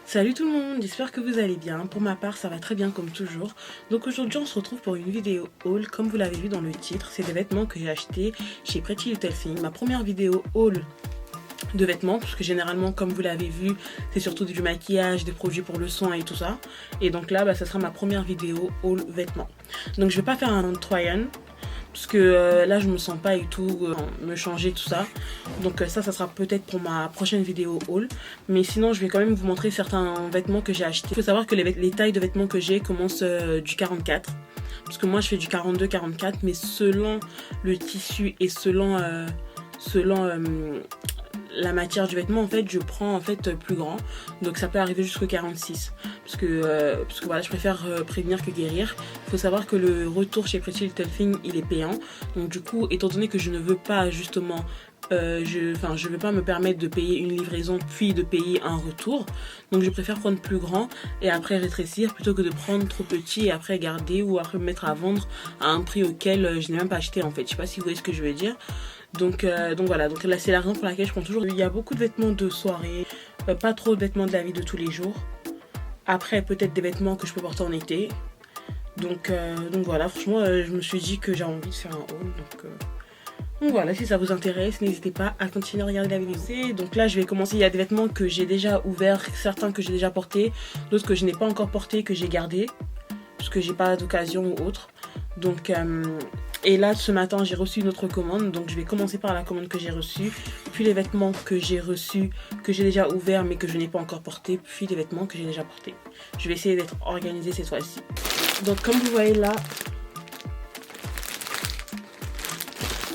Salut tout le monde, j'espère que vous allez bien. Pour ma part, ça va très bien comme toujours. Donc aujourd'hui, on se retrouve pour une vidéo haul. Comme vous l'avez vu dans le titre, c'est des vêtements que j'ai achetés chez Pretty Little Thing. Ma première vidéo haul de vêtements, parce que généralement, comme vous l'avez vu, c'est surtout du maquillage, des produits pour le soin et tout ça. Et donc là, ça sera ma première vidéo haul vêtements. Donc je vais pas faire un try-on, parce que là je me sens pas et tout me changer tout ça, donc ça sera peut-être pour ma prochaine vidéo haul, mais sinon je vais quand même vous montrer certains vêtements que j'ai achetés. Il faut savoir que les tailles de vêtements que j'ai commencent du 44, parce que moi je fais du 42-44, mais selon le tissu et selon la matière du vêtement, en fait, je prends en fait plus grand, donc ça peut arriver jusqu'au 46, parce que voilà, je préfère prévenir que guérir. Il faut savoir que le retour chez Pretty Little Thing, il est payant, donc du coup, étant donné que je ne veux pas justement je veux pas me permettre de payer une livraison puis de payer un retour, donc je préfère prendre plus grand et après rétrécir plutôt que de prendre trop petit et après garder ou après me mettre à vendre à un prix auquel je n'ai même pas acheté en fait. Je sais pas si vous voyez ce que je veux dire. Donc voilà, donc là c'est la raison pour laquelle je prends toujours. Il y a beaucoup de vêtements de soirée, pas trop de vêtements de la vie de tous les jours. Après peut-être des vêtements que je peux porter en été. Donc voilà, franchement je me suis dit que j'ai envie de faire un haul. Donc voilà, si ça vous intéresse, n'hésitez pas à continuer à regarder la vidéo. Donc là je vais commencer, il y a des vêtements que j'ai déjà ouverts, certains que j'ai déjà portés, d'autres que je n'ai pas encore portés, que j'ai gardés, parce que j'ai pas d'occasion ou autre. Donc et là ce matin j'ai reçu une autre commande, donc je vais commencer par la commande que j'ai reçue, puis les vêtements que j'ai reçus, que j'ai déjà ouverts mais que je n'ai pas encore portés, puis les vêtements que j'ai déjà portés. Je vais essayer d'être organisée cette fois-ci. Donc comme vous voyez là,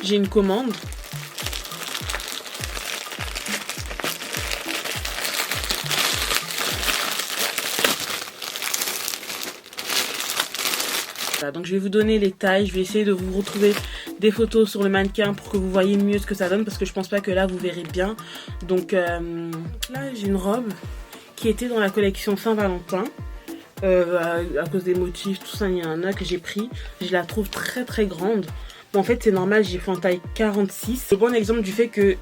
j'ai une commande. Voilà, donc je vais vous donner les tailles, je vais essayer de vous retrouver des photos sur le mannequin pour que vous voyez mieux ce que ça donne, parce que je pense pas que là vous verrez bien. Donc là j'ai une robe qui était dans la collection Saint-Valentin, à cause des motifs, tout ça, il y en a que j'ai pris. Je la trouve très très grande. Bon, en fait c'est normal, j'ai fait en taille 46. C'est bon exemple du fait que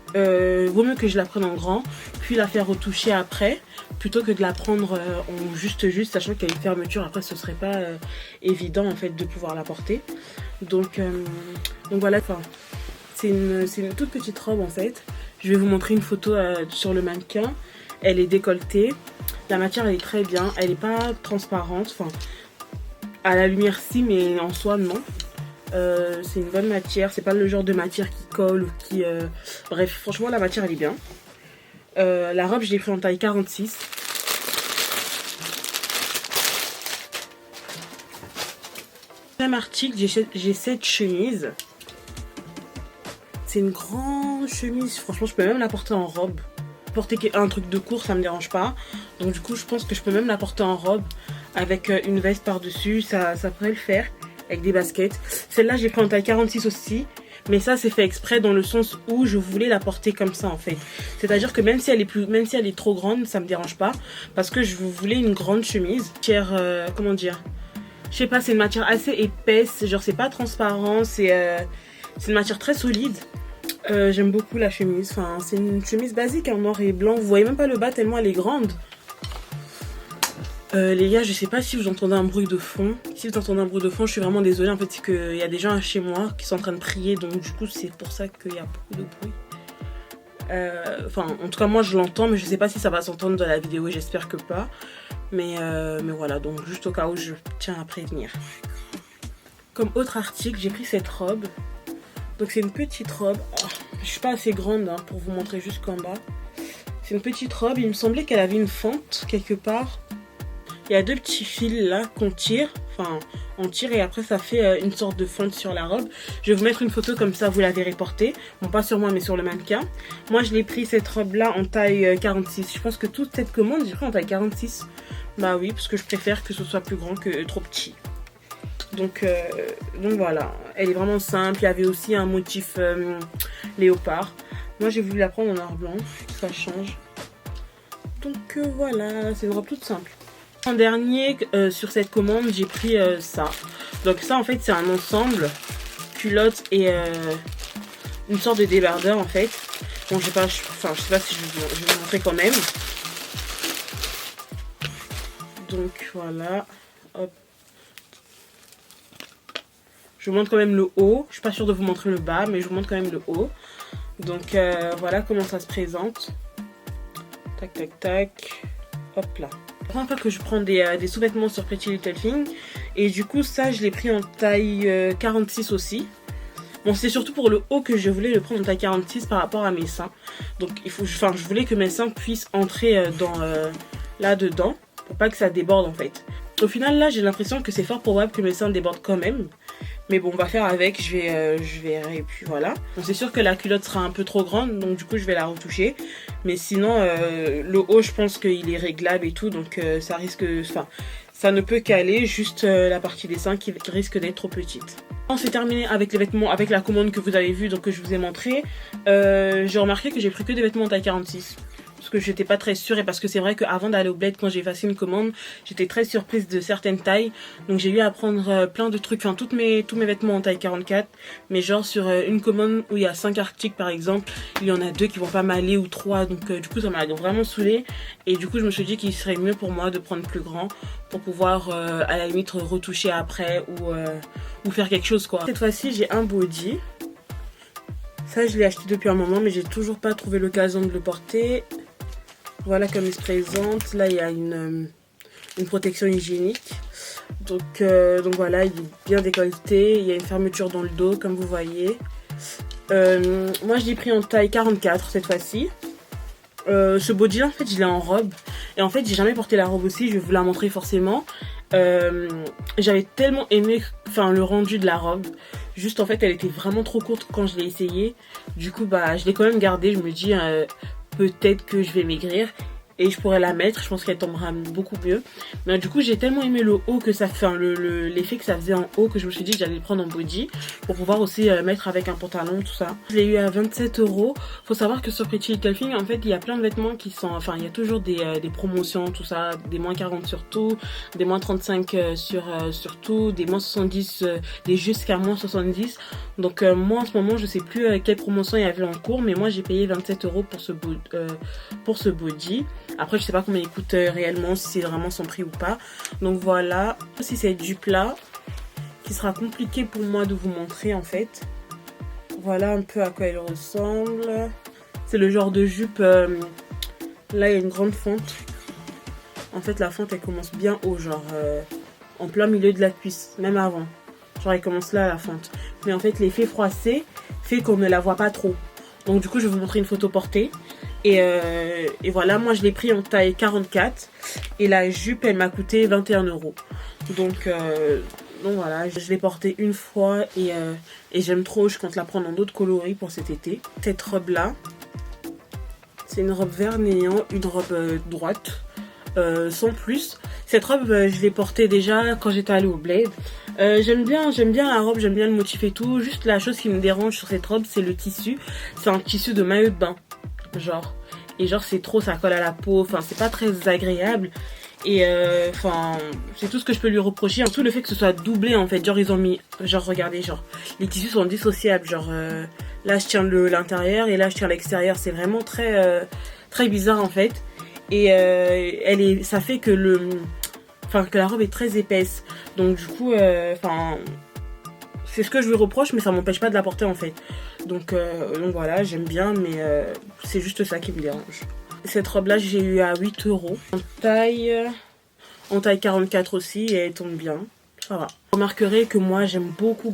vaut mieux que je la prenne en grand, puis la faire retoucher après, plutôt que de la prendre en juste, sachant qu'il y a une fermeture. Après ce serait pas évident en fait de pouvoir la porter. Donc voilà, enfin c'est une toute petite robe en fait. Je vais vous montrer une photo sur le mannequin. Elle est décolletée, la matière elle est très bien, elle est pas transparente, enfin à la lumière si, mais en soi non. C'est une bonne matière, c'est pas le genre de matière qui colle ou qui... Bref, franchement la matière elle est bien. La robe je l'ai pris en taille 46. Deuxième article, j'ai cette chemise. C'est une grande chemise, franchement je peux même la porter en robe. Porter un truc de court ça me dérange pas. Donc du coup je pense que je peux même la porter en robe avec une veste par dessus, ça pourrait le faire. Avec des baskets. Celle-là j'ai pris en taille 46 aussi, mais ça c'est fait exprès dans le sens où je voulais la porter comme ça en fait. C'est-à-dire que même si elle est trop grande, ça me dérange pas, parce que je voulais une grande chemise. Comment dire, je sais pas, c'est une matière assez épaisse, genre c'est pas transparent, c'est une matière très solide. J'aime beaucoup la chemise, enfin c'est une chemise basique en noir et blanc, vous voyez même pas le bas tellement elle est grande. Les gars, je sais pas si vous entendez un bruit de fond. Si vous entendez un bruit de fond, je suis vraiment désolée. En fait, c'est qu'il y a des gens chez moi qui sont en train de prier. Donc du coup, c'est pour ça qu'il y a beaucoup de bruit. Enfin, en tout cas, moi, je l'entends. Mais je sais pas si ça va s'entendre dans la vidéo. J'espère que pas. Mais voilà, donc juste au cas où, je tiens à prévenir. Comme autre article, j'ai pris cette robe. Donc c'est une petite robe. Oh, je suis pas assez grande hein, pour vous montrer jusqu'en bas. C'est une petite robe. Il me semblait qu'elle avait une fente quelque part. Il y a deux petits fils là qu'on tire, enfin on tire et après ça fait une sorte de fente sur la robe. Je vais vous mettre une photo comme ça vous la verrez portée. Bon, pas sur moi mais sur le mannequin. Moi je l'ai pris cette robe là en taille 46. Je pense que toute cette commande j'ai pris en taille 46. Bah oui, parce que je préfère que ce soit plus grand que trop petit. Donc voilà, elle est vraiment simple. Il y avait aussi un motif léopard. Moi j'ai voulu la prendre en noir blanc, ça change. Donc voilà, c'est une robe toute simple. En dernier, sur cette commande, j'ai pris ça. Donc ça, en fait, c'est un ensemble, culotte et une sorte de débardeur, en fait. Bon, je sais pas si je vais vous montrer quand même. Donc voilà, hop. Je vous montre quand même le haut. Je suis pas sûre de vous montrer le bas, mais je vous montre quand même le haut. Donc voilà comment ça se présente. Tac, tac, tac. Hop là. La première fois que je prends des sous-vêtements sur Pretty Little Thing. Et du coup, ça, je l'ai pris en taille 46 aussi. Bon, c'est surtout pour le haut que je voulais le prendre en taille 46 par rapport à mes seins. Donc, je voulais que mes seins puissent entrer là-dedans. Pour pas que ça déborde, en fait. Au final, là, j'ai l'impression que c'est fort probable que mes seins débordent quand même. Mais bon, on va faire avec, je verrai, et puis voilà. Bon, c'est sûr que la culotte sera un peu trop grande, donc du coup, je vais la retoucher. Mais sinon, le haut, je pense qu'il est réglable et tout, donc ça risque... Enfin, ça ne peut qu'aller, juste la partie des seins qui risque d'être trop petite. On s'est terminé avec les vêtements, avec la commande que vous avez vue, donc que je vous ai montré. J'ai remarqué que j'ai pris que des vêtements en taille 46. Parce que j'étais pas très sûre et parce que c'est vrai qu'avant d'aller au bled, quand j'ai effacé une commande, j'étais très surprise de certaines tailles. Donc j'ai eu à prendre plein de trucs, enfin tous mes vêtements en taille 44. Mais genre sur une commande où il y a 5 articles par exemple, il y en a 2 qui vont pas m'aller ou 3. Donc du coup ça m'a vraiment saoulée. Et du coup je me suis dit qu'il serait mieux pour moi de prendre plus grand pour pouvoir à la limite retoucher après ou faire quelque chose quoi. Cette fois-ci j'ai un body. Ça je l'ai acheté depuis un moment mais j'ai toujours pas trouvé l'occasion de le porter. Voilà comme il se présente. Là, il y a une protection hygiénique. Donc voilà, il est bien décolleté. Il y a une fermeture dans le dos, comme vous voyez. Moi, je l'ai pris en taille 44 cette fois-ci. Ce body-là, en fait, je l'ai en robe. Et en fait, j'ai jamais porté la robe aussi. Je vais vous la montrer forcément. J'avais tellement aimé le rendu de la robe. Juste, en fait, elle était vraiment trop courte quand je l'ai essayée. Du coup, bah, je l'ai quand même gardée. Je me dis... peut-être que je vais maigrir et je pourrais la mettre, je pense qu'elle tombera beaucoup mieux. Mais du coup j'ai tellement aimé le haut que ça fait, l'effet que ça faisait en haut, que je me suis dit que j'allais le prendre en body pour pouvoir aussi mettre avec un pantalon, tout ça. Je l'ai eu à 27 €. Faut savoir que sur Pretty Little Thing, en fait il y a plein de vêtements qui sont, enfin il y a toujours des promotions, tout ça, des moins 40 sur tout, des moins 35 sur tout, des moins 70, des jusqu'à moins 70. Donc moi en ce moment je sais plus quelle promotion il y avait en cours, mais moi j'ai payé 27 € pour ce body. Après je sais pas combien il coûte réellement, si c'est vraiment son prix ou pas. Donc voilà, si c'est du plat qui sera compliqué pour moi de vous montrer en fait. Voilà un peu à quoi il ressemble. C'est le genre de jupe, là il y a une grande fente. En fait la fente elle commence bien haut, genre en plein milieu de la cuisse, même avant. Genre elle commence là la fente. Mais en fait l'effet froissé fait qu'on ne la voit pas trop. Donc du coup je vais vous montrer une photo portée. Et voilà, moi je l'ai pris en taille 44 et la jupe elle m'a coûté 21 €. Donc voilà, je l'ai portée une fois et j'aime trop, je compte la prendre en d'autres coloris pour cet été. Cette robe là, c'est une robe vert néant, une robe droite, sans plus. Cette robe je l'ai portée déjà quand j'étais allée au bled. J'aime bien la robe, j'aime bien le motif et tout. Juste la chose qui me dérange sur cette robe c'est le tissu. C'est un tissu de maillot de bain. Genre c'est trop, ça colle à la peau, enfin c'est pas très agréable et c'est tout ce que je peux lui reprocher, surtout le fait que ce soit doublé en fait. Genre ils ont mis, genre regardez, genre les tissus sont dissociables, genre là je tiens l'intérieur et là je tiens l'extérieur, c'est vraiment très très bizarre en fait. Et ça fait que que la robe est très épaisse, donc du coup c'est ce que je lui reproche, mais ça m'empêche pas de la porter en fait. Donc voilà, j'aime bien, mais c'est juste ça qui me dérange. Cette robe là j'ai eu à 8 € en taille 44 aussi, et elle tombe bien, ça va. Vous remarquerez que moi j'aime beaucoup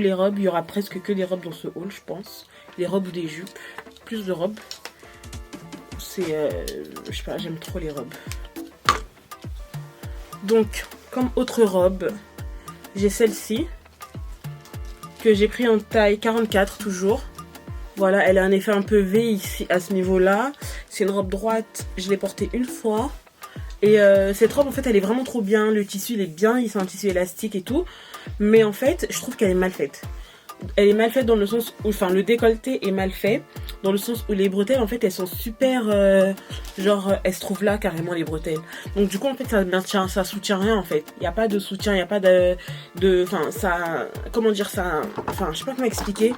les robes. Il y aura presque que des robes dans ce haul je pense. Des robes ou des jupes, plus de robes. C'est je sais pas, j'aime trop les robes. Donc comme autre robe, j'ai celle-ci que j'ai pris en taille 44 toujours. Voilà, elle a un effet un peu V ici à ce niveau là. C'est une robe droite, je l'ai portée une fois. Et cette robe en fait elle est vraiment trop bien. Le tissu il est bien, c'est un tissu élastique et tout. Mais en fait je trouve qu'elle est mal faite. elle est mal faite dans le sens où, enfin, le décolleté est mal fait dans le sens où les bretelles, en fait, elles sont super, genre, elles se trouvent là carrément les bretelles. Donc du coup, en fait, ça soutient rien en fait. Il n'y a pas de soutien, il n'y a pas enfin, ça, comment dire ça, enfin, je sais pas comment expliquer,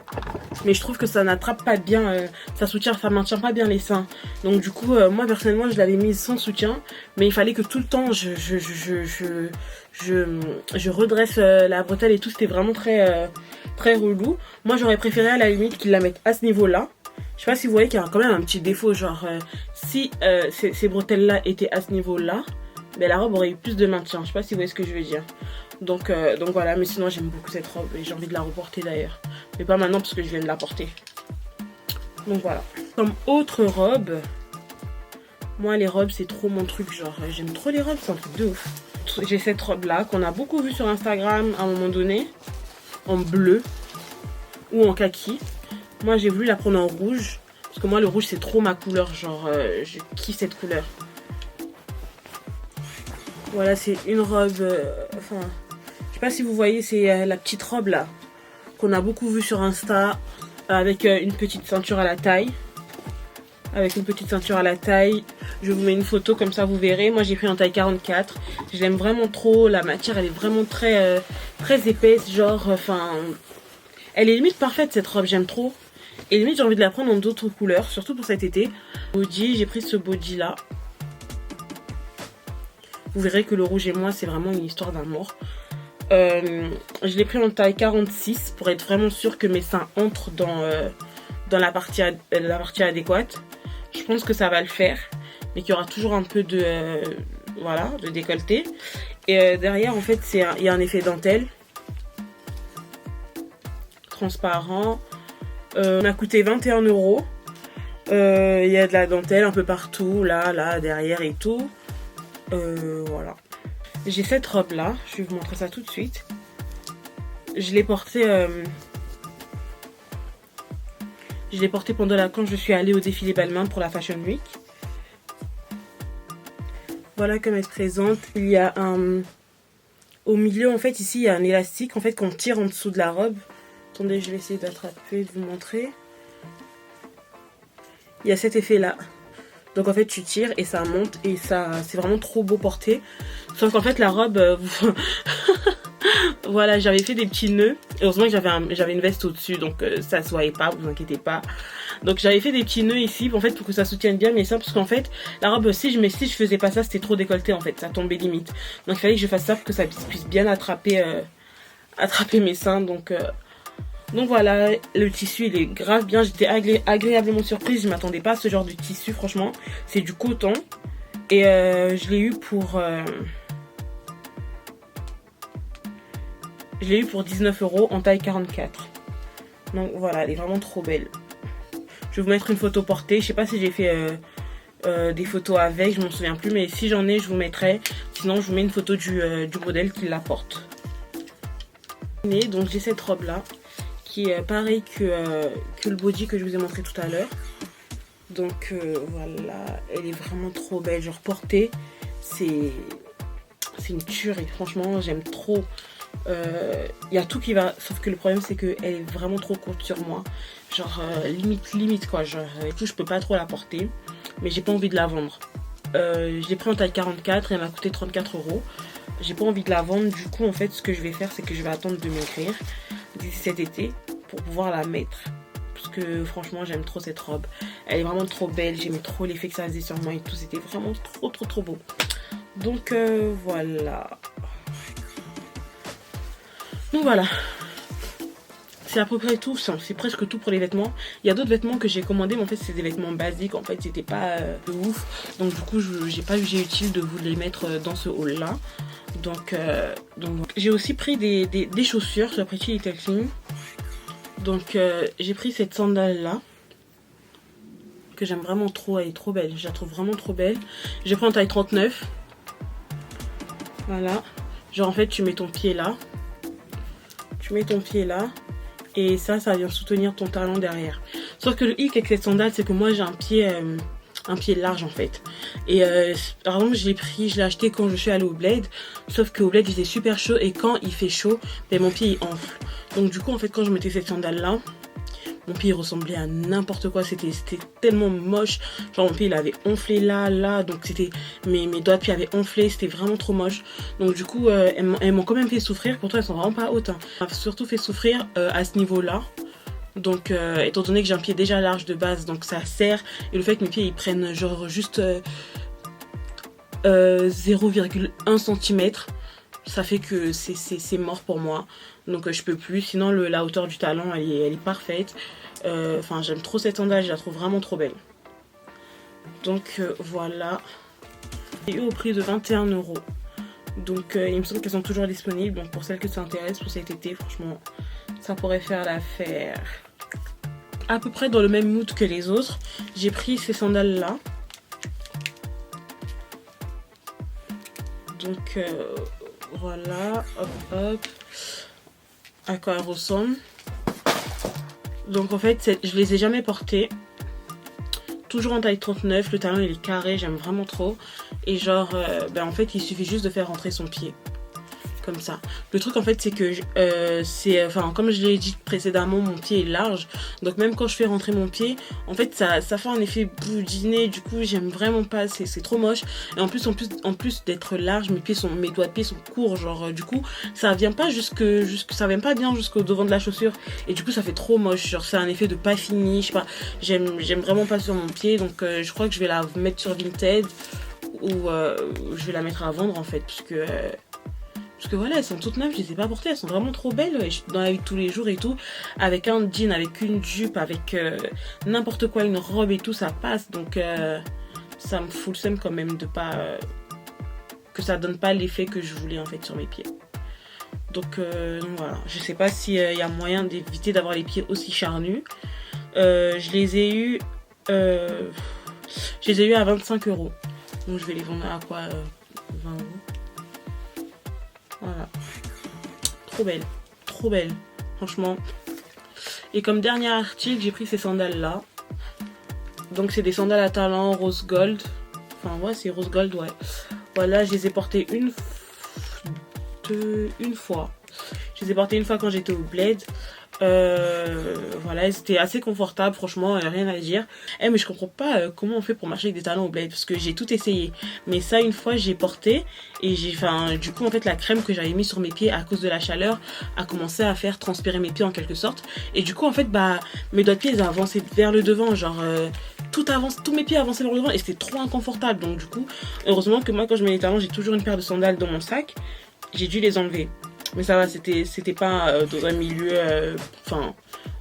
mais je trouve que ça n'attrape pas bien, ça maintient pas bien les seins. Donc du coup, moi personnellement, je l'avais mise sans soutien, mais il fallait que tout le temps, je redresse la bretelle et tout. C'était vraiment très très relou. Moi j'aurais préféré à la limite qu'ils la mettent à ce niveau là. Je sais pas si vous voyez qu'il y a quand même un petit défaut, genre si ces bretelles là étaient à ce niveau là, mais la robe aurait eu plus de maintien. Je sais pas si vous voyez ce que je veux dire. Donc voilà, mais sinon j'aime beaucoup cette robe et j'ai envie de la reporter d'ailleurs, mais pas maintenant parce que je viens de la porter. Donc voilà. Comme autre robe, moi les robes c'est trop mon truc, genre j'aime trop les robes, c'est un truc de ouf. J'ai cette robe là qu'on a beaucoup vue sur Instagram à un moment donné, en bleu ou en kaki. Moi j'ai voulu la prendre en rouge parce que moi le rouge c'est trop ma couleur, genre je kiffe cette couleur. Voilà, c'est une robe, enfin je sais pas si vous voyez, c'est la petite robe là qu'on a beaucoup vue sur Insta avec une petite ceinture à la taille. Avec une petite ceinture à la taille. Je vous mets une photo comme ça vous verrez. Moi j'ai pris en taille 44. Je l'aime vraiment trop. La matière elle est vraiment très très épaisse. Genre enfin elle est limite parfaite cette robe. J'aime trop. Et limite j'ai envie de la prendre en d'autres couleurs. Surtout pour cet été. Body, j'ai pris ce body là. Vous verrez que le rouge et moi c'est vraiment une histoire d'amour. Je l'ai pris en taille 46 pour être vraiment sûre que mes seins entrent dans la partie adéquate. Je pense que ça va le faire, mais qu'il y aura toujours un peu de voilà, de décolleté. Et derrière en fait il y a un effet dentelle transparent. On a coûté 21 €. Il y a de la dentelle un peu partout, là, derrière et tout. Voilà. J'ai cette robe là, je vais vous montrer ça tout de suite. Je l'ai portée quand je suis allée au défilé Balmain pour la Fashion Week. Voilà comme elle se présente. Il y a au milieu en fait ici il y a un élastique en fait qu'on tire en dessous de la robe. Attendez, je vais essayer d'attraper, de vous montrer. Il y a cet effet là. Donc en fait tu tires et ça monte et ça c'est vraiment trop beau porté. Sauf qu'en fait la robe voilà, j'avais fait des petits nœuds. Heureusement que j'avais une veste au-dessus, donc ça se voyait pas, vous inquiétez pas. Donc j'avais fait des petits nœuds ici, en fait, pour que ça soutienne bien mes seins, parce qu'en fait, la robe, si je faisais pas ça, c'était trop décolleté, en fait, ça tombait limite. Donc il fallait que je fasse ça pour que ça puisse bien attraper mes seins, donc voilà, le tissu, il est grave bien. J'étais agréablement surprise, je m'attendais pas à ce genre de tissu, franchement. C'est du coton, et je l'ai eu pour... Je l'ai eu pour 19 € en taille 44. Donc voilà, elle est vraiment trop belle. Je vais vous mettre une photo portée. Je sais pas si j'ai fait des photos avec, je m'en souviens plus. Mais si j'en ai, je vous mettrai. Sinon, je vous mets une photo du modèle qui la porte. Donc j'ai cette robe là, qui est pareil que le body que je vous ai montré tout à l'heure. Donc voilà, elle est vraiment trop belle. Genre portée, c'est une tuerie. Franchement, j'aime trop. Il y a tout qui va, sauf que le problème c'est qu'elle est vraiment trop courte sur moi, genre limite quoi, genre et tout, je peux pas trop la porter, mais j'ai pas envie de la vendre. Je l'ai pris en taille 44 et elle m'a coûté 34 €. J'ai pas envie de la vendre, du coup en fait ce que je vais faire c'est que je vais attendre de maigrir d'ici cet été pour pouvoir la mettre, parce que franchement j'aime trop cette robe, elle est vraiment trop belle, j'aimais trop l'effet que ça faisait sur moi et tout, c'était vraiment trop beau. Donc voilà. Donc voilà, c'est à peu près tout, c'est presque tout pour les vêtements. Il y a d'autres vêtements que j'ai commandés, mais en fait c'est des vêtements basiques, en fait c'était pas de ouf. Donc du coup j'ai pas jugé utile de vous les mettre dans ce haul là. Donc j'ai aussi pris des chaussures sur Pretty Little Thing. Donc j'ai pris cette sandale là, que j'aime vraiment trop, elle est trop belle, je la trouve vraiment trop belle. J'ai pris en taille 39. Voilà, genre en fait tu mets ton pied là. Tu mets ton pied là et ça vient soutenir ton talon derrière. Sauf que le hic avec cette sandale, c'est que moi j'ai un pied un pied large en fait. Et par exemple je l'ai acheté quand je suis allée au Bled, sauf qu'au Bled il était super chaud et quand il fait chaud, ben, mon pied il enfle. Donc du coup en fait quand je mettais cette sandale là, mon pied ressemblait à n'importe quoi, c'était tellement moche. Genre mon pied il avait enflé là, donc c'était mes doigts de pied avaient enflé, c'était vraiment trop moche. Donc du coup elles m'ont quand même fait souffrir, pourtant elles sont vraiment pas hautes. Hein. Elles m'ont surtout fait souffrir à ce niveau là. Donc étant donné que j'ai un pied déjà large de base, donc ça sert. Et le fait que mes pieds ils prennent genre juste 0,1 cm, ça fait que c'est mort pour moi. Donc je peux plus, sinon la hauteur du talon elle est parfaite. Enfin j'aime trop cette sandale, je la trouve vraiment trop belle. Donc voilà. J'ai eu au prix de 21 €. Donc il me semble qu'elles sont toujours disponibles. Donc pour celles que ça intéresse pour cet été, franchement ça pourrait faire l'affaire. À peu près dans le même mood que les autres, j'ai pris ces sandales là. Donc voilà, hop, à quoi elles ressemblent. Donc en fait, je les ai jamais portées. Toujours en taille 39, le talon il est carré, j'aime vraiment trop. Et genre, ben en fait, il suffit juste de faire rentrer son pied. Comme ça. Le truc en fait c'est que comme je l'ai dit précédemment, mon pied est large, donc même quand je fais rentrer mon pied en fait ça fait un effet boudiné, du coup j'aime vraiment pas, c'est trop moche. Et en plus d'être large, mes doigts de pied sont courts, genre du coup ça vient pas ça vient pas bien jusqu'au devant de la chaussure, et du coup ça fait trop moche, genre c'est un effet de pas fini, je sais pas, j'aime vraiment pas sur mon pied. Donc je crois que je vais la mettre sur Vinted ou je vais la mettre à vendre en fait, parce que voilà, elles sont toutes neuves, je les ai pas portées, elles sont vraiment trop belles. Et dans la vie de tous les jours et tout, avec un jean, avec une jupe, avec n'importe quoi, une robe et tout, ça passe. Donc ça me fout le seum quand même de pas que ça donne pas l'effet que je voulais en fait sur mes pieds. Donc voilà, je sais pas s'il y a moyen d'éviter d'avoir les pieds aussi charnus. Je les ai eu à 25 €. Donc je vais les vendre à quoi 20 €. Voilà, trop belle, franchement. Et comme dernier article, j'ai pris ces sandales là. Donc c'est des sandales à talons rose gold. Enfin ouais, c'est rose gold, ouais. Voilà, je les ai portées une fois. Je les ai portées une fois quand j'étais au Bled. Voilà, c'était assez confortable, franchement, rien à dire. Mais je comprends pas comment on fait pour marcher avec des talons au Bled, parce que j'ai tout essayé. Mais ça, une fois, j'ai porté et du coup, en fait, la crème que j'avais mis sur mes pieds à cause de la chaleur a commencé à faire transpirer mes pieds en quelque sorte. Et du coup, en fait, mes doigts de pied, ils avançaient vers le devant, genre tous mes pieds avançaient vers le devant et c'était trop inconfortable. Donc du coup, heureusement que moi, quand je mets les talons, j'ai toujours une paire de sandales dans mon sac. J'ai dû les enlever. Mais ça va, c'était pas dans un milieu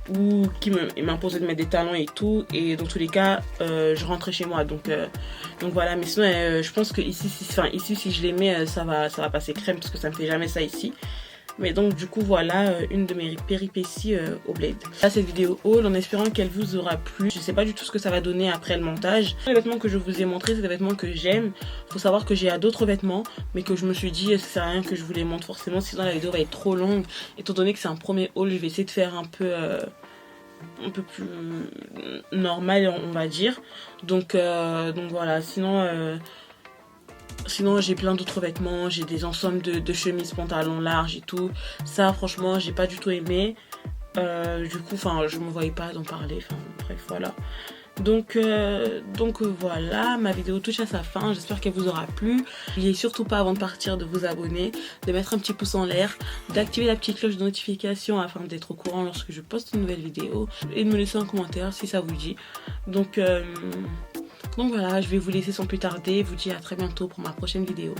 où qui m'imposait de mettre des talons et tout. Et dans tous les cas, je rentrais chez moi. Donc voilà, mais sinon, je pense que ici si je les mets, ça va passer crème parce que ça me fait jamais ça ici. Mais donc du coup voilà une de mes péripéties au Bled. Là cette vidéo haul en espérant qu'elle vous aura plu. Je sais pas du tout ce que ça va donner après le montage. Les vêtements que je vous ai montrés, c'est des vêtements que j'aime. Faut savoir que j'ai d'autres vêtements mais que je me suis dit ça sert à rien que je vous les montre forcément, sinon la vidéo va être trop longue. Étant donné que c'est un premier haul, je vais essayer de faire un peu plus normal on va dire. Donc voilà, sinon j'ai plein d'autres vêtements, j'ai des ensembles de chemises, pantalons larges et tout. Ça franchement j'ai pas du tout aimé. Du coup je me voyais pas d'en parler, bref voilà. Donc voilà, ma vidéo touche à sa fin, j'espère qu'elle vous aura plu. N'oubliez surtout pas avant de partir de vous abonner, de mettre un petit pouce en l'air, d'activer la petite cloche de notification afin d'être au courant lorsque je poste une nouvelle vidéo et de me laisser un commentaire si ça vous dit. Donc voilà, je vais vous laisser sans plus tarder, je vous dis à très bientôt pour ma prochaine vidéo.